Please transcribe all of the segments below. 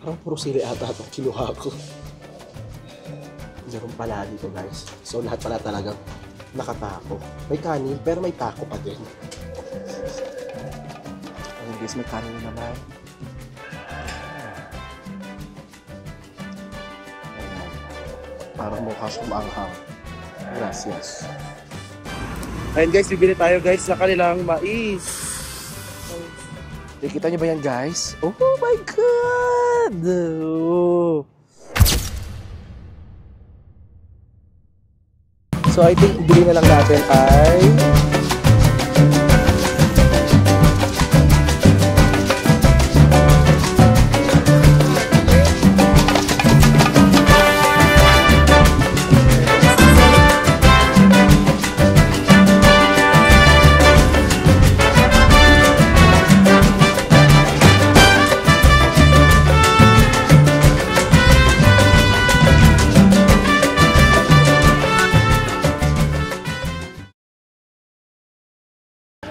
Parang puro sili ata itong kinuha ko. Meron pala dito guys. So lahat pala talagang nakatako. May kanin pero may tako pa din. Ayun guys, may kanin na naman. Ayan. Parang mukha sumaanghang. Gracias. Ayun guys, bibili tayo guys sa kanilang mais. Nakikita nyo ba yan guys? Oh my God! Oh. So I think bili na lang natin ay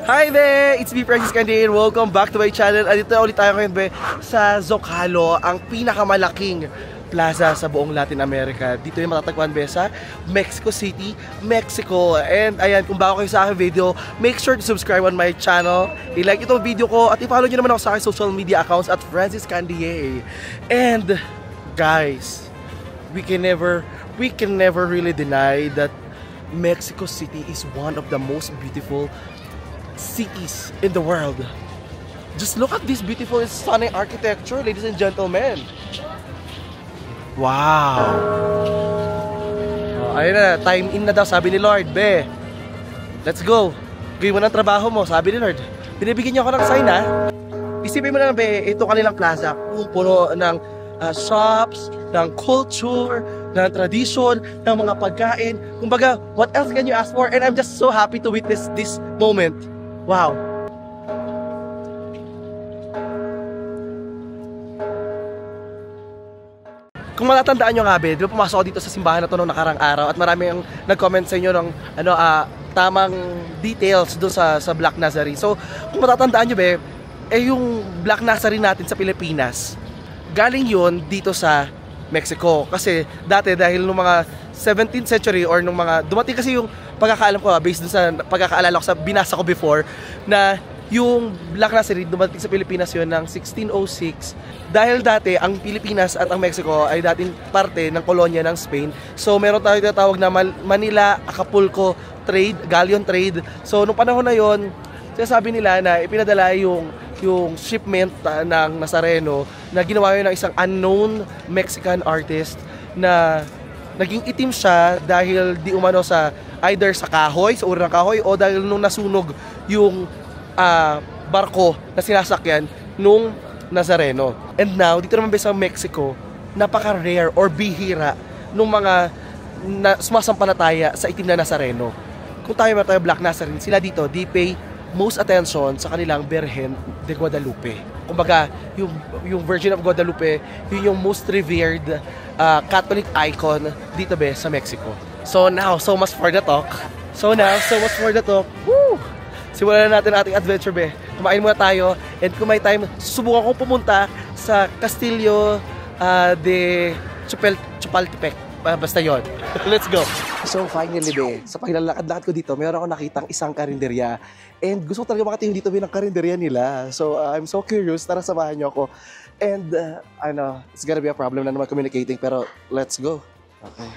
Hi there! It's me, Francis Candy, and welcome back to my channel. Andito na ulit tayo ngayon be, sa Zocalo, ang pinakamalaking plaza sa buong Latin America. Dito yung matatagpuan be sa Mexico City, Mexico. And ayan, kung bago kayo sa aking video, make sure to subscribe on my channel, i-like itong video ko, at i-follow nyo naman ako sa aking social media accounts at Francis Candy. And guys, we can never really deny that Mexico City is one of the most beautiful cities in the world. Just look at this beautiful and stunning architecture, ladies and gentlemen. Wow! Oh, ayun na, time in na daw, sabi ni Lord. Be, let's go. Gawin mo ng trabaho mo, sabi ni Lord. Binibigyan niyo ako ng sign, ha? Isipin mo na, be, ito kanilang plaza, puno ng shops, ng culture, ng tradition, ng mga pagkain. Kumbaga, what else can you ask for? And I'm just so happy to witness this moment. Wow! Kung matatandaan nyo nga, be, di ba pumasok ako dito sa simbahan na to noong nakarang araw at marami ang nag-comment sa inyo ng tamang details doon sa Black Nazarene. So, kung matatandaan nyo, be, yung Black Nazarene natin sa Pilipinas, galing yun dito sa Mexico. Kasi dati dahil nung mga 17th century or nung mga dumating kasi yung pagkakaalam ko based dun sa pagkakaalala ko sa binasa ko before na yung Black Nazarene dumating sa Pilipinas yun ng 1606 dahil dati ang Pilipinas at ang Mexico ay dating parte ng kolonya ng Spain. So meron tayong tinatawag na Manila Acapulco trade, galleon trade. So nung panahon na yon, sinasabi nila na ipinadala yung shipment ng Nazareno na ginawa yun ng isang unknown Mexican artist na naging itim siya dahil di umano sa either sa kahoy, sa uri ng kahoy, o dahil nung nasunog yung barko na sinasakyan nung Nazareno. And now, dito naman ba sa Mexico, napaka-rare or bihira nung mga sumasampalataya sa itim na Nazareno. Kung tayo Black Nazarene, sila dito, they pay most attention sa kanilang Virgen de Guadalupe. Kumbaga, yung Virgin of Guadalupe, yun yung most revered Catholic icon dito be sa Mexico. So now, so much for the talk. Woo! Simulan na natin ating adventure be. Kumain muna tayo, and kung may time, susubukan kong pumunta sa Castillo de Chapultepec. Basta yon. Let's go. So finally be, sa paglalakad-lakad ko dito, mayroon akong nakitang isang karinderya. And gusto ko talaga makatingin dito be ng karinderya nila. So I'm so curious, tara samahan niyo ako. And it's gonna be a problem na naman communicating, pero let's go. Okay.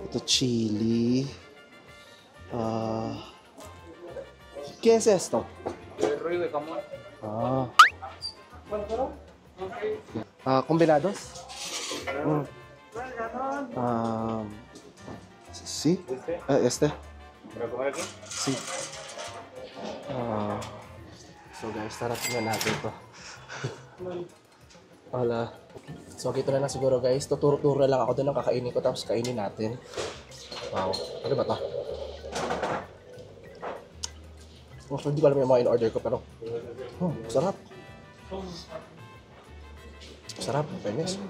Ito chili. ¿Qué es esto? Rollo de jamón. Combinados? Sí. Este. Sí. So guys, tara tingnan natin ito. Wala. So ito na lang siguro guys. Tuturo-turo na lang ako doon ng kakainin ko tapos kainin natin. Wow. Ano ba ito? Hindi ko alam yung mga in-order ko pero sarap. Sarap, fairness.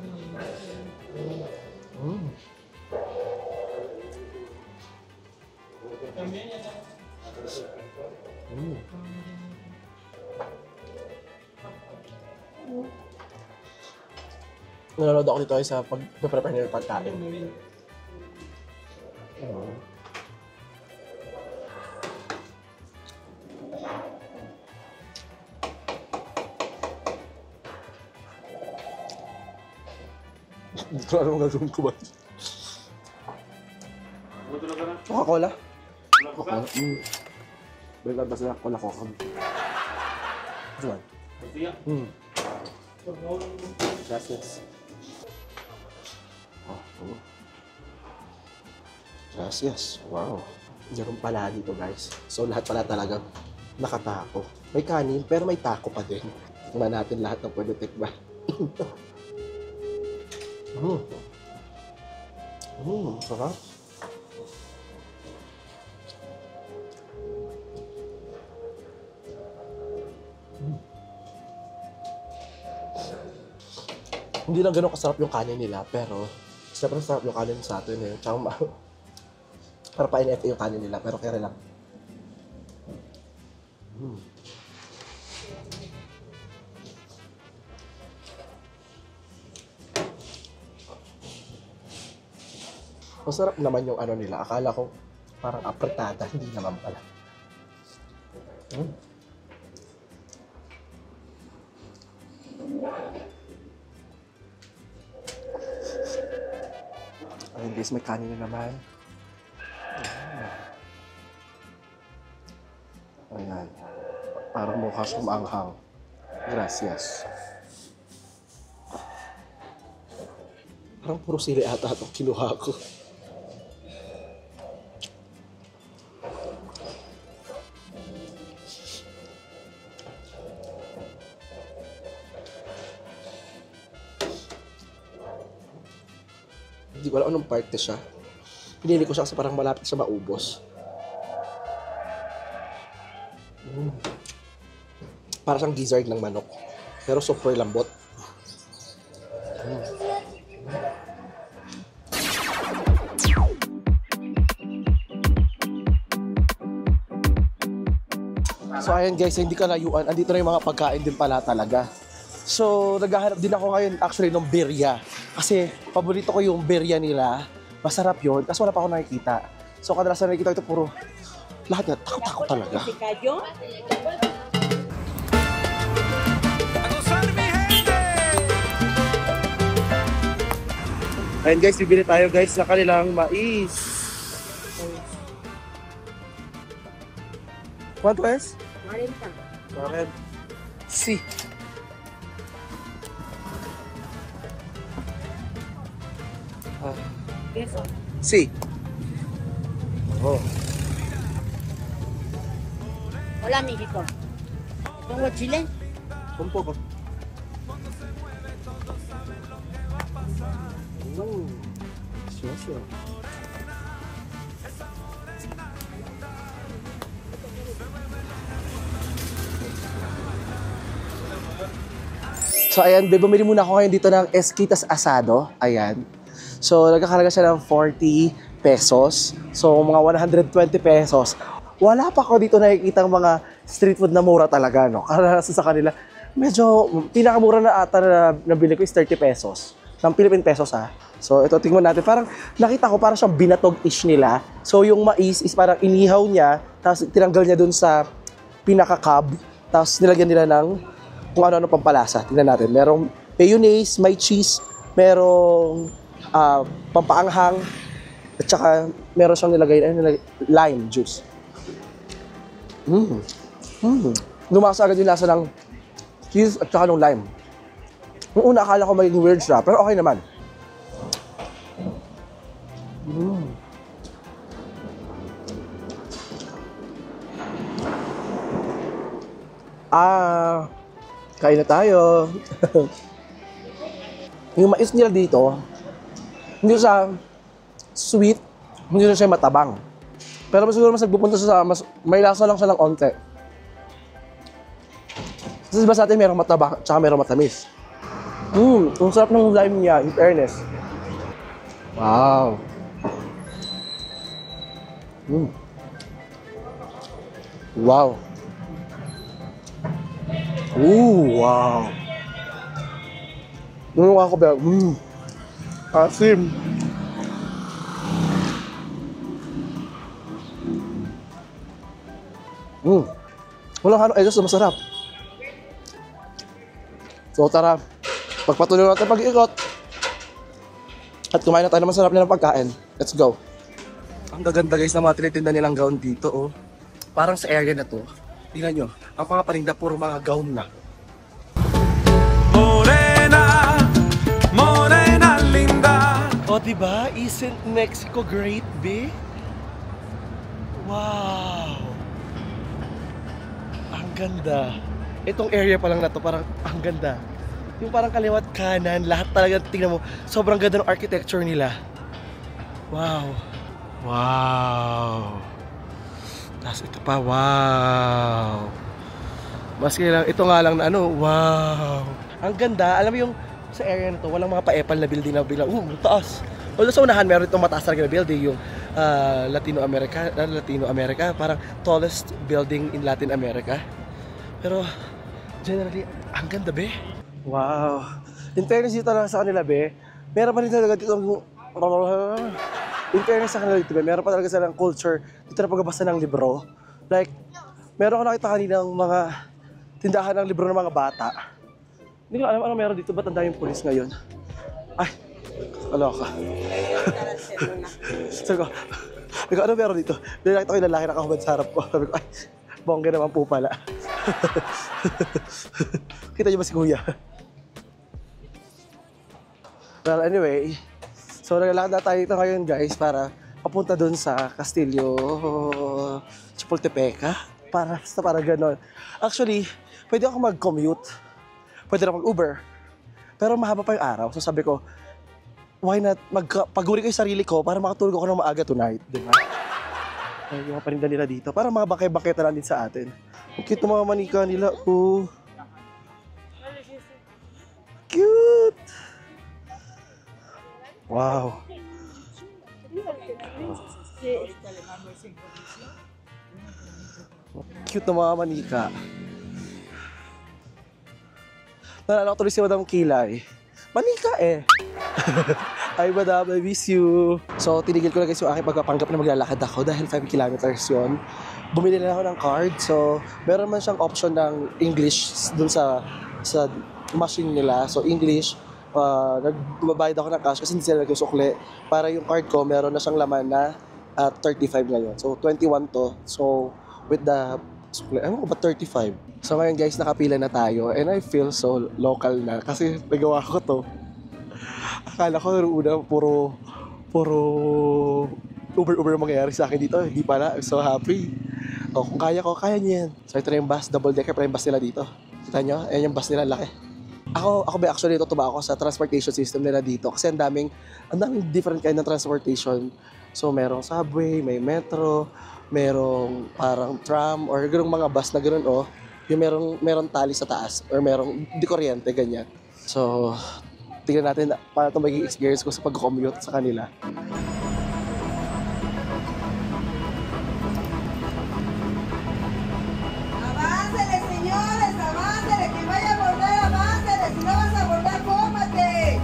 Nanonood ako dito sa pag-prepare nila ng pagkain. Hindi ko alam gagawin ko ba? Coca-Cola? Coca-Cola? Balik ba sila Coca-Cola? This one? Gracias. Gracias. Wow. Ganun pala dito guys. So lahat pala talagang nakatako. May kanin pero may tako pa din. Tingnan natin lahat ng pwede tikman. Sarap. Hindi lang ganun kasarap yung kanin nila, pero siyempre sarap yung kanin sa atin eh. Tsaka para pa-NFA yung kanin nila, pero kaya lang. Masarap naman yung ano nila. Akala ko parang apretada, hindi naman pala. Ayun guys, may kanin na naman. Ayan. Parang mukha siyang maanghang. Gracias. Parang puro sili ata itong kinuha ko. Hindi ko alam anong parte siya. Pinili ko siya kasi parang malapit siya maubos. Para siyang gizzard ng manok. Pero super lambot. So ayan guys, hindi ka layuan. Andito na yung mga pagkain din pala talaga. So naghahanap din ako ngayon actually ng birya. Kasi paborito ko yung birya nila. Masarap yun. Kasi wala pa ako nakikita. So kadalasan nakikita ito puro lahat na takot-takot talaga. Ayan guys, bibili tayo guys sa kanilang mais. ¿Cuánto es? 40. 40. Sí. ¿Eso? Sí. Oh. Hola, amiguito. ¿Pongo chile? Un poco. Delicioso. So ayan, bumili muna ako ngayon dito ng Esquitas Asado. Ayan. So nagkakalaga siya ng 40 pesos. So mga 120 pesos. Wala pa ako dito nakikita ng mga street food na mura talaga, no? Karanasan sa kanila, medyo pinakamura na ata na nabili ko is 30 pesos. Ng Philippine pesos ha. So ito, tingnan natin. Parang nakita ko parang siyang binatog-ish nila. So yung mais is parang inihaw niya, tapos tinanggal niya dun sa pinaka-cub, tapos nilagyan nila ng kung ano-ano pampalasa. Tingnan natin. Merong mayonnaise, may cheese, merong pampaanghang, at saka meron siyang nilagay lime juice. Lumasa agad yung lasa ng cheese at saka ng lime. Noong una akala ko magiging weird siya, pero okay naman. Kain na tayo. Yung mais nila dito, hindi siya sweet, hindi siya matabang. Pero siguro mas nagpupunta sa may lasa lang siya ng onte. Kasi diba sa atin merong matabang, tsaka merong matamis. Ang sarap ng lime niya, in fairness. Wow. Wow. Wow. Nung ako ba? Asim. Walang halo egos na masarap. So tara, pagpatuloy natin pag-iikot. At kumain na tayo ng masarap nilang pagkain. Let's go. Ang gaganda guys na mga tinitinda nilang gown dito, oh. Parang sa area na to. Tingnan nyo, ang mga paninda puro mga gown na. Morena, morena linda. O diba? Isn't Mexico great, be? Wow! Ang ganda. Itong area pa lang na to, parang ang ganda. Yung parang kaliwat kanan, lahat talaga tingnan mo. Sobrang ganda ng architecture nila. Wow! Wow! Tapos ito pa, wow! Maski lang, ito nga lang na ano, wow! Ang ganda, alam mo yung sa area na to, walang mga paepal na building na bilang, taas! Although sa unahan, meron itong mataas na building, yung Latino America, parang tallest building in Latin America. Pero, generally, ang ganda, be. Wow! In fairness dito lang sa kanila, be, meron pa rin talaga dito, in fairness sa kanila dito, be, meron pa talaga silang culture dito na pagbabasa ng libro. Like, meron ko nakita kaninang mga tindahan ng libro ng mga bata. Hindi ko alam ano meron dito, ba't ang daming pulis ngayon? Ay, kaloka. Sabi ko, ano meron dito? Nakita ko yung lalaki nakahubad sa harap ko. Sabi ko, ay, bongga naman po pala. Kita niyo ba si Kuya? Well, anyway, so naglalakad na tayo dito ngayon guys para papunta dun sa Castillo Chapultepec, para gano'n. Actually, pwede ako mag-commute, pwede ako mag-Uber, pero mahaba pa yung araw. So sabi ko, why not paguri ko yung sarili ko para makatulog ako ng maaga tonight, di ba? Ay, yung mga paninda nila dito, para mga bakay-baketa lang din sa atin. Ang cute ng mga manika nila, oh. Cute! Wow! Cute na mga manika. Nalala ko tuloy si Madam Kilay. Manika eh! Ay Madam, I miss you! So tinigil ko na guys yung aking pagpapanggap na maglalakad ako dahil 5 kilometers yun. Bumili na ako ng card, so meron man siyang option ng English dun sa machine nila. So English, nagbabayad ako ng cash kasi hindi sila nagsusukli. Para yung card ko, meron na siyang laman na 35 ngayon. So 21 to. So with the sukli, ano ba 35? So ngayon guys, nakapila na tayo and I feel so local na kasi nagawa ko to. Akala ko una puro Uber mangyayari sa akin dito. Hindi pala, I'm so happy. O kung kaya ko, kaya niya yan. So ito na yung bus, double decker pa yung bus nila dito. Kita nyo? Ayan yung bus nila, laki. Ako ba actually tutuba ako sa transportation system nila dito kasi ang daming different kind ng transportation. So merong subway, may metro, merong parang tram or ganung mga bus na ganun yung merong tali sa taas or merong di kuryente ganyan. So tingnan natin paano ito magiging experience ko sa pag-commute sa kanila. ¡Aváncele, señores! ¡Aváncele! ¡Que vaya a volver! ¡Aváncele! ¡Si no vas a volver, cómate!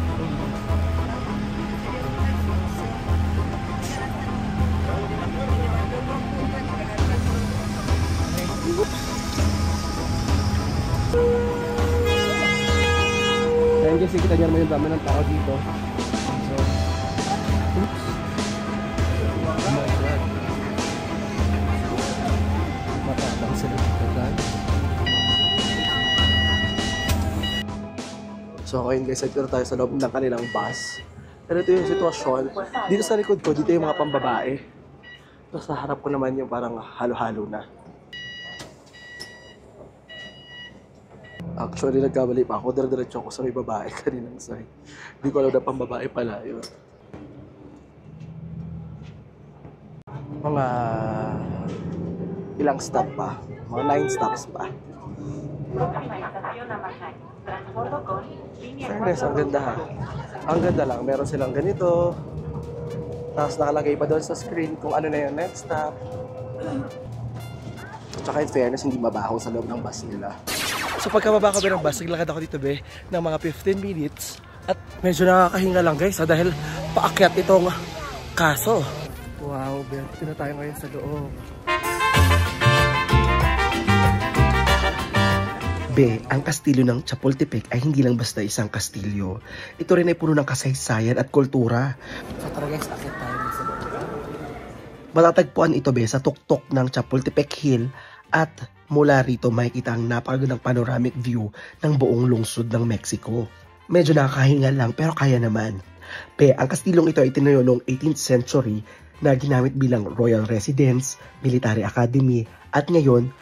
Ayan guys, kita nyo naman yung dami ng tao dito. So, oops. Oh my God. Matapang sila dito guys. So ngayon guys, ito na tayo sa loob ng kanilang bus. Pero ito yung sitwasyon. Dito sa likod ko, dito yung mga pambabae. Tapos sa harap ko naman yung parang halo-halo na. Actually, nagkamali pa ako. Dire-diretso ako sa may babae kaninang side. Hindi ko alam na pambabae pala yun. Mga ilang stop pa. Mga 9 stops pa. Fairness, ang ganda ha. Ang ganda lang. Meron silang ganito. Tapos nakalagay pa doon sa screen kung ano na yung next stop. Tsaka in fairness, hindi mabaho sa loob ng bus nila. So pagkababa ko ng bus, naglakad ako dito be ng mga 15 minutes At medyo nakakahinga lang guys dahil paakyat itong kaso. Wow, dito na tayo ngayon sa loob. Be, ang kastilyo ng Chapultepec ay hindi lang basta isang kastilyo. Ito rin ay puno ng kasaysayan at kultura. So tara guys, akyat tayo sa loob. Matatagpuan ito be sa tuktok ng Chapultepec Hill at mula rito makikita ang napakagandang panoramic view ng buong lungsod ng Mexico. Medyo nakakahinga lang pero kaya naman. Be, ang kastilyong ito ay itinayo noong 18th century na ginamit bilang royal residence, military academy at ngayon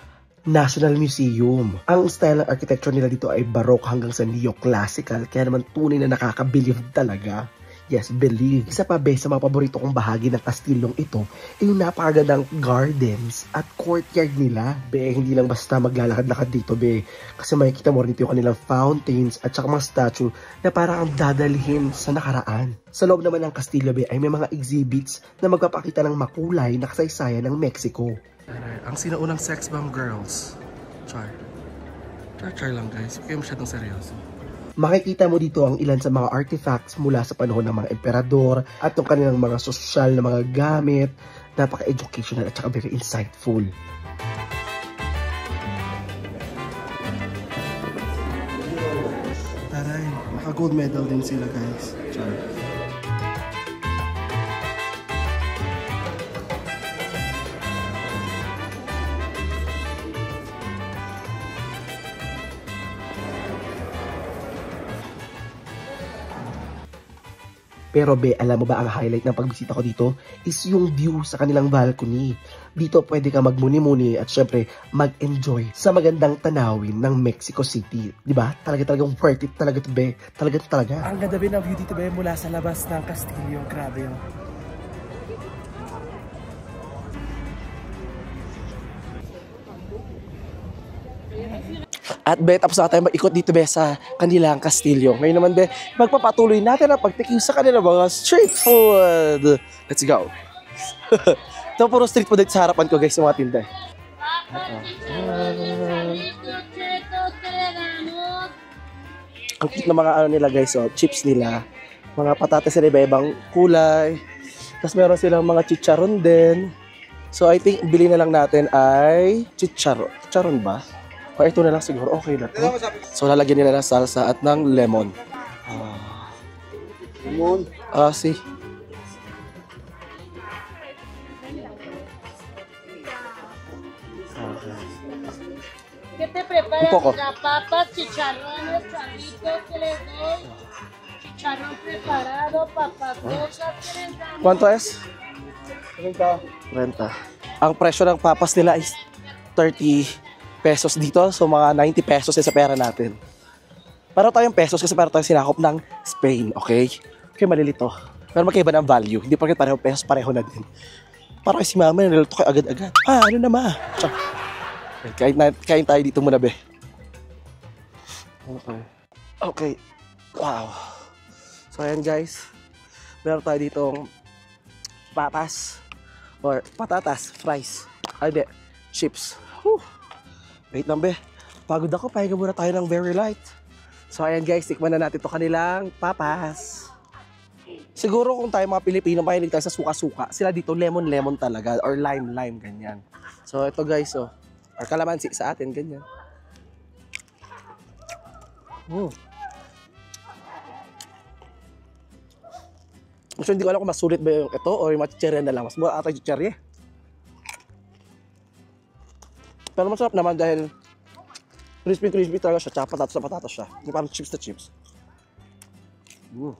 National Museum. Ang style ng architecture nila dito ay baroque hanggang sa neoclassical, kaya naman tunay na nakaka-believe talaga. Yes, believe. Isa pa be sa mga paborito kong bahagi ng kastilyong ito ay yung napakagandang gardens at courtyard nila. Be, hindi lang basta maglalakad-lakad dito be, kasi makikita mo rin dito yung kanilang fountains at saka mga statue na parang ang dadalhin sa nakaraan. Sa loob naman ng kastilyo be ay may mga exhibits na magpapakita ng makulay na kasaysayan ng Mexico. Ang sinaunang sex bomb girls. Char. Char lang guys. Huwag kayo masyadong seryoso. Makikita mo dito ang ilan sa mga artifacts mula sa panahon ng mga emperador at yung kanilang mga sosyal na mga gamit. Napaka-educational at saka very insightful. Taray, naka-gold medal din sila guys. Char. Pero be, alam mo ba ang highlight ng pagbisita ko dito is yung view sa kanilang balcony. Dito pwede ka magmuni-muni at syempre mag-enjoy sa magandang tanawin ng Mexico City. Diba? Talagang worth it talaga to be. Talaga. Ang ganda be ng view dito be mula sa labas ng kastilyo. Grabe yun. At be, tapos na tayo mag-ikot dito be sa kanilang kastilyo. Ngayon naman be, magpapatuloy natin ang pagtikim sa kanilang mga street food. Let's go. Ito puro street food dito sa harapan ko guys, yung mga tinda. Ang cute na mga ano nila guys, oh, chips nila. Mga patatas nila iba-ibang kulay. Tapos meron silang mga chicharon din. So I think bili na lang natin ay chicharon. Chicharon ba? O ito na lang siguro, okay na to. So lalagyan nila ng salsa at ng lemon. Lemon? Si. ¿Qué te preparas? La papa, chicharrones, chalitos, que les doy. Chicharrón preparado, papas rosas, que les damos. ¿Cuánto es? 30. Ang presyo ng papas nila is 30 pesos dito. So mga 90 pesos sa pera natin. Para tayong pesos kasi para tayong sinakop ng Spain, okay? Okay, malilito. Pero magkaiba ng value. Hindi pa rin pareho pesos, pareho na din. Para kasi si mama, nalilito kayo agad-agad. Ano na ma? Kain tayo dito muna be. Okay. Wow. So ayan guys. Meron tayo ditong papas. Or patatas, fries. Ay di, chips. Whew. Wait lang be, pagod ako, pahinga muna tayo ng very light. So ayan guys, tikman na natin to kanilang papas. Siguro kung tayo mga Pilipino, mahilig tayo sa suka-suka. Sila dito lemon-lemon talaga or lime-lime, ganyan. So ito guys, oh, or kalamansi sa atin, ganyan. So hindi ko alam kung masulit ba yung ito o yung machicherya na lang. Mas mura ata yung chicherya. Pero masarap naman dahil crispy talaga siya, tsaka patatas na patatas siya. Hindi parang chips na chips. Nung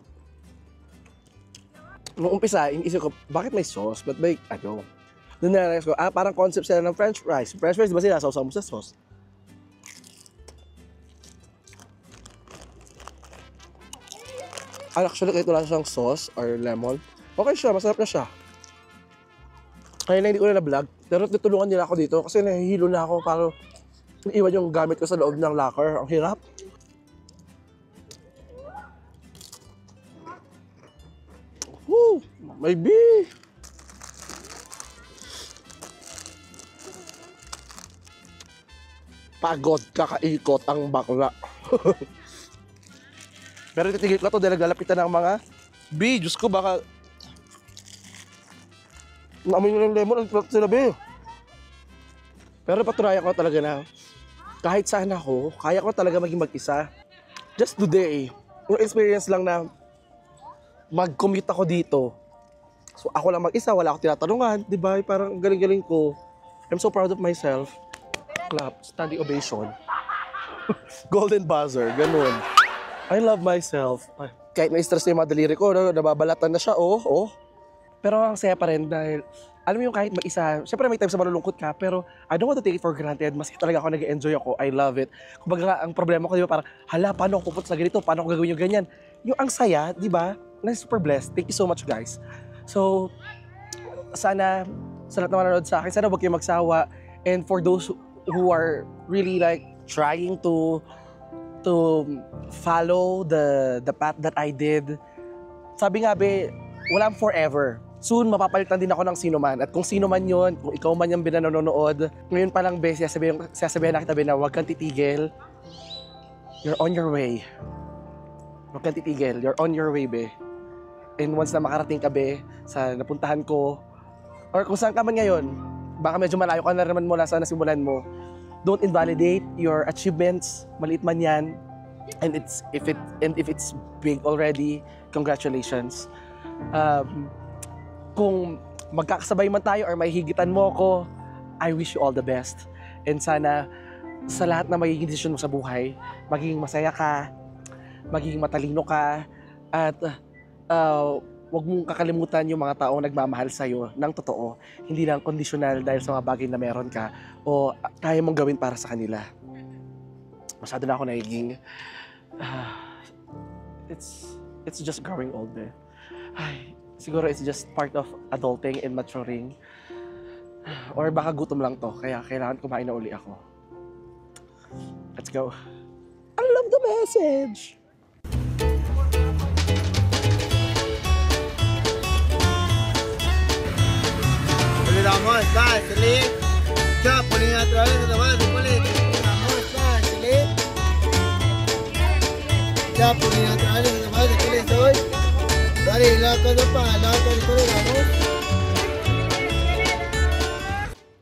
umpisa, iniisip ko, bakit may sauce? Ba't may ano? Doon na-realize ko, parang concept sila ng french fries. French fries, di ba sila? Sausaw mo sa sauce. Actually, kahit wala siyang sauce or lemon, okay siya, masarap na siya. Kaya na hindi ko na vlog, pero tutulungan nila ako dito kasi nahihilo na ako para iwan yung gamit ko sa loob ng locker. Ang hirap. Woo! May bee! Pagod kakaikot ang bakla. Pero titigil ko to dahil naglalapitan ng mga B. Diyos ko, baka naamoy nyo ng lemon, ang sarap sila, B. Pero patunayan ko talaga na kahit saan ako, kaya ko talaga maging mag-isa. Just today, yung experience lang na mag-commute ako dito. So ako lang mag-isa, wala akong tinatanungan, di ba? Parang galing-galing ko. I'm so proud of myself. Clap, standing ovation. Golden buzzer, ganun. I love myself. Kahit na-stress na yung mga daliri ko, nababalatan na siya, oh. Pero ang saya pa rin dahil, alam mo yung kahit mag-isa, syempre may times na malulungkot ka, pero I don't want to take it for granted. Maski talaga ako nag-enjoy ako, I love it. Kumbaga ang problema ko, di ba, parang, hala, paano ako pupunta sa ganito? Paano ako gagawin yung ganyan? Yung ang saya, di ba, na super blessed. Thank you so much, guys. So, sana, sa lahat na manonood sa akin, sana huwag kayong magsawa. And for those who are really like trying to follow the path that I did, sabi nga, be, walang forever. Soon, mapapalitan din ako ng sino man. At kung sino man yun, kung ikaw man yung binanonood, ngayon pa lang, be, sasabihin na kita, be, na huwag kang titigil. You're on your way. Huwag kang titigil. You're on your way, be. And once na makarating ka, be, sa napuntahan ko, or kung saan ka man ngayon, baka medyo malayo ka na naman mula sa nasimulan mo, don't invalidate your achievements, maliit man yan. And if it's big already, congratulations. Kung magkakasabay man tayo or may higitan mo ako, I wish you all the best. And sana sa lahat na magiging desisyon mo sa buhay, magiging masaya ka, magiging matalino ka, at huwag mong kakalimutan yung mga taong nagmamahal sa'yo ng totoo. Hindi lang conditional dahil sa mga bagay na meron ka o kaya mong gawin para sa kanila. Masyado na ako nagiging it's just growing old, eh. Ay, siguro it's just part of adulting and maturing. Or baka gutom lang to, kaya kailangan kumain na uli ako. Let's go. I love the message! Vamos, está, excelente. Ya, ponía otra vez, otra vez, ponía. Vamos, está, excelente. Ya, ponía otra vez, otra vez, excelente hoy. Dale, la cosa para, vamos.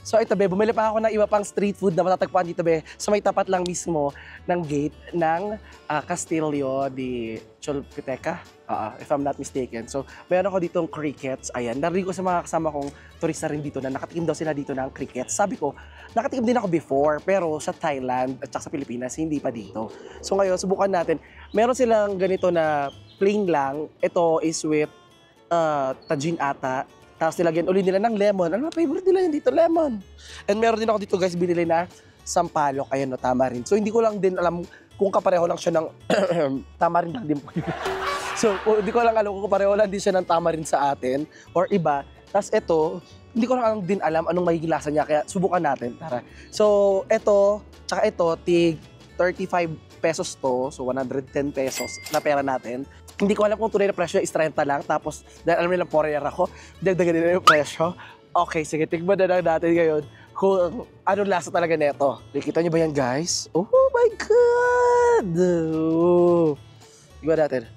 So ito, be, bumili pa ako ng iba pang street food na matatagpuan dito, be. So may tapat lang mismo ng gate ng Castillo de Chapultepec, if I'm not mistaken. So meron ako ditong crickets. Ayan, narinig ko sa mga kasama kong turista rin dito na nakatikim daw sila dito ng crickets. Sabi ko, nakatikim din ako before, pero sa Thailand at sa Pilipinas, hindi pa dito. So ngayon, subukan natin. Meron silang ganito na plain lang. Ito is with tajin ata. Tapos nilagyan ulit nila ng lemon. Ano na favorite nila yun dito? Lemon. And meron din ako dito, guys, binili na sampalok. Ayan, no, tamarind. So hindi ko lang din alam kung kapareho lang siya ng tamarind lang din po. So hindi ko lang alam kung kapareho lang din siya ng tamarind sa atin or iba. Tapos ito, hindi ko lang din alam anong magiging lasa niya. Kaya subukan natin. Tara. So ito, tsaka ito, tig 35 pesos to. So 110 pesos na pera natin. Hindi ko alam kung tunay na presyo is 30 lang. Tapos, dahil alam nilang foreigner ako, dagdagan nila yung presyo. Okay, sige, tignan na lang natin ngayon kung anong lasa talaga neto. Nakikita niyo ba yan, guys? Oh my God! Oh. Tignan natin.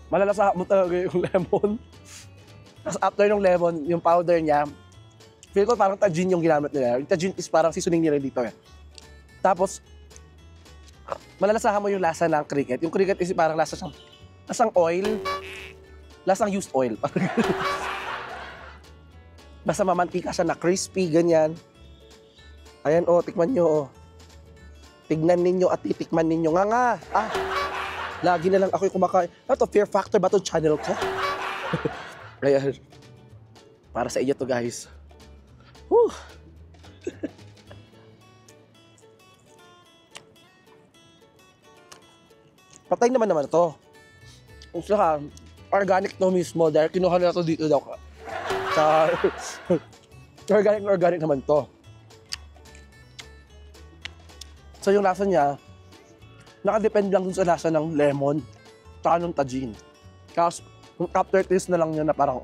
Malalasa mo talaga yung lemon. Tapos after ng lemon, yung powder niya, feel ko parang tajin yung ginamit nila. Yung tajin is parang seasoning nila dito. Eh. Tapos, malalasahan mo yung lasa ng cricket. Yung cricket is parang lasang oil. Lasang used oil. Basta mamantika siya na crispy, ganyan. Ayan, oh, tikman nyo, oh. Tignan ninyo at titikman ninyo. Nga. Lagi na lang ako yung kumakain. Ano to, Fear Factor ba to channel ko? Ayan. Para sa inyo to, guys. Whew. Patay naman to. Kung saka, organic to mismo dahil kinuha na to dito daw. Organic naman to. So yung lasa niya, nakadepend lang dun sa lasa ng lemon, tsaka ng tajin. Tapos, yung aftertaste na lang niya na parang,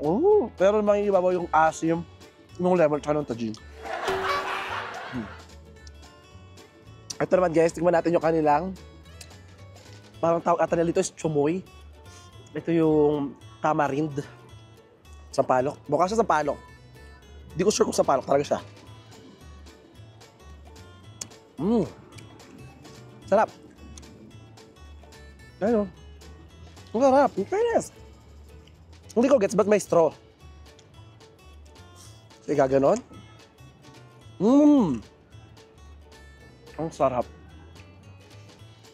pero mangibabaw yung asim ng lemon tsaka ng tajin. Ito naman guys, tingnan natin yung kanilang, parang tawag ata nila dito is chumoy. Ito yung tamarind. Sampalok. Mukha siya sampalok. Hindi ko sure kung sampalok talaga siya. Sarap. Ayun. Ang sarap. In fairness. Hindi ko gets, ba't may straw? Sige, gaganon. Ang sarap.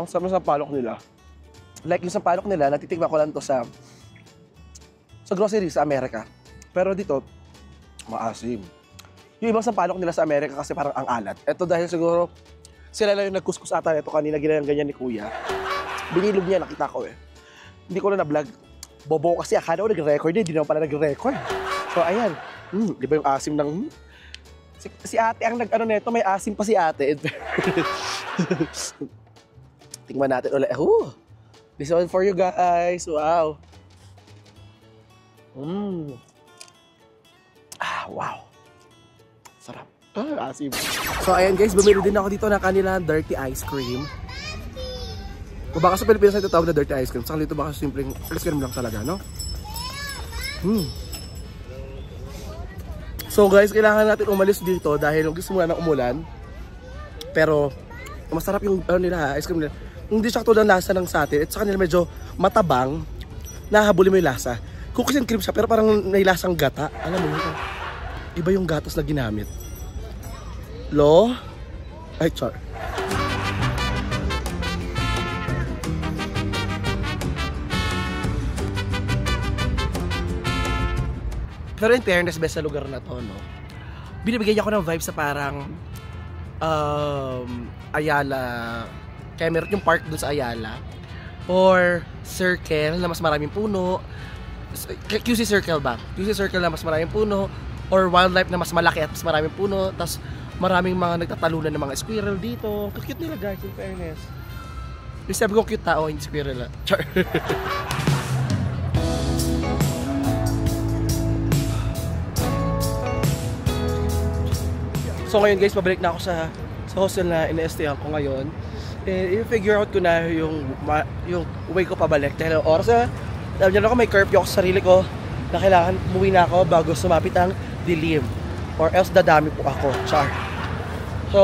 Ang sarap ng sampalok nila. Like yung sampalok nila, natitikman ko lang to sa grocery sa Amerika. Pero dito, maasim. Yung ibang sampalok nila sa Amerika kasi parang ang alat. Ito dahil siguro, sila lang yung nagkuskus ata nito kanina, ganyan ni Kuya. Binilog niya, nakita ko eh. Hindi ko na na-vlog. Bobo kasi akala ko nag-record eh, hindi naman pala nag-record. So ayan, di ba yung asim ng... Si ate ang nag-ano neto, may asim pa si ate. Tingnan natin ulit. This one for you guys. Wow. Wow. Sarap. Asim. So ayan guys, bumili din ako dito ng kanilang dirty ice cream. O baka sa Pilipinas ay tatawag na dirty ice cream. Saka dito baka simpleng ice cream lang talaga, no? So guys, kailangan natin umalis dito dahil gusto muna ng umulan. Pero masarap yung nila, ice cream nila. Hindi siya tulad ng lasa ng sa atin. At sa kanila medyo matabang. Nahabulin mo yung lasa. Cookies and cream siya pero parang may lasang gata. Alam mo yun? Iba yung gatas na ginamit. Lo? Ay, char. Pero in fairness, best sa lugar na to, no? Binibigyan niya ako ng vibes sa parang Ayala. Kaya meron yung park dun sa Ayala. Or Circle na mas maraming puno. QC Circle ba? QC Circle na mas maraming puno. Or Wildlife na mas malaki at mas maraming puno. Tapos maraming mga nagtatalunan ng mga squirrel dito. Cute nila guys, in fairness. Yung sabi ko cute tao, hindi squirrel. Char. So ngayon guys, pabalik na ako sa hostel na ina-stayan ko ngayon. I-figure out ko na yung way ko pabalik. Dahil ang oras na, alam niyo na ako, may curfew ako sa sarili ko na kailangan umuwi na ako bago sumapit ang dilim. Or else dadami po ako. Char. So,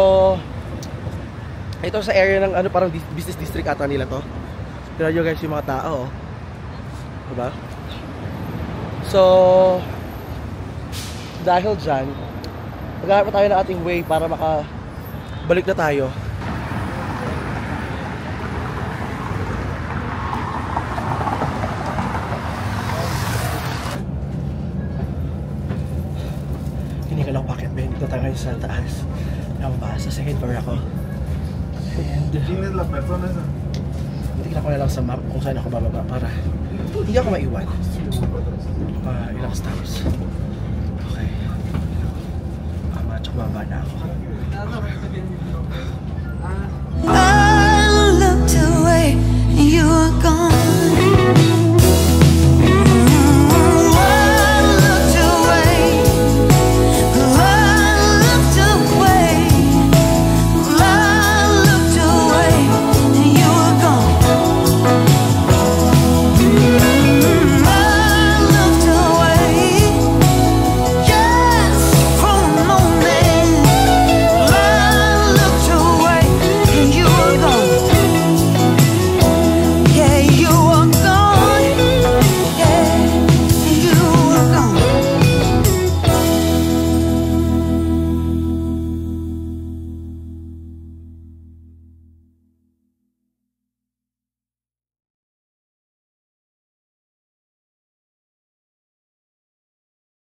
ito sa area ng ano, parang business district ata nila to. Pero nyo guys yung mga tao. Diba? So, dahil dyan, maghanap tayo ng ating way para makabalik na tayo. Hindi ka lang packet ba? Dito tayo sa taas. Nakababa sa second floor ako. And ¿Quién es la persona esa? tignan ko na lang sa map kung saan ako bababa para hindi ako maiwan. Ilang stops. Okay. Tsaka bababa na ako.